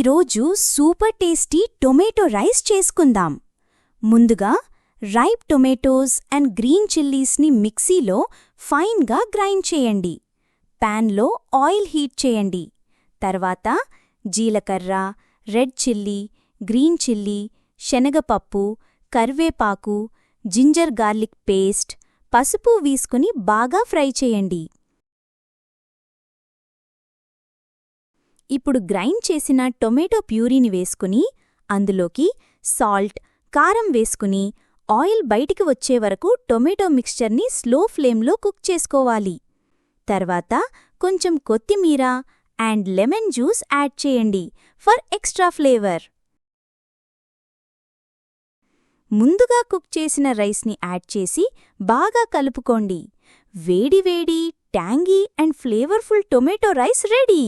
ఈరోజు super tasty tomato rice చేసుకుందాం. ముందుగా రైప్ టొమాటోస్ అండ్ గ్రీన్ చిల్లీస్ని మిక్సీలో ఫైన్గా గ్రైండ్ చేయండి. ప్యాన్లో ఆయిల్ హీట్ చేయండి. తర్వాత జీలకర్ర, రెడ్ చిల్లీ, గ్రీన్ చిల్లీ, శనగపప్పు, కరివేపాకు, జింజర్ గార్లిక్ పేస్ట్, పసుపు వేసుకుని బాగా ఫ్రై చేయండి. ఇప్పుడు గ్రైండ్ చేసిన టొమాటో ప్యూరీని వేసుకుని అందులోకి సాల్ట్, కారం వేసుకుని ఆయిల్ బయటికి వచ్చే వరకు టొమాటో మిక్స్చర్ని స్లో ఫ్లేమ్లో కుక్ చేసుకోవాలి. తర్వాత కొంచెం కొత్తిమీర అండ్ లెమన్ జ్యూస్ యాడ్ చేయండి ఫర్ ఎక్స్ట్రా ఫ్లేవర్. ముందుగా కుక్ చేసిన రైస్ని యాడ్ చేసి బాగా కలుపుకోండి. వేడివేడి, tangy and flavourful tomato rice ready.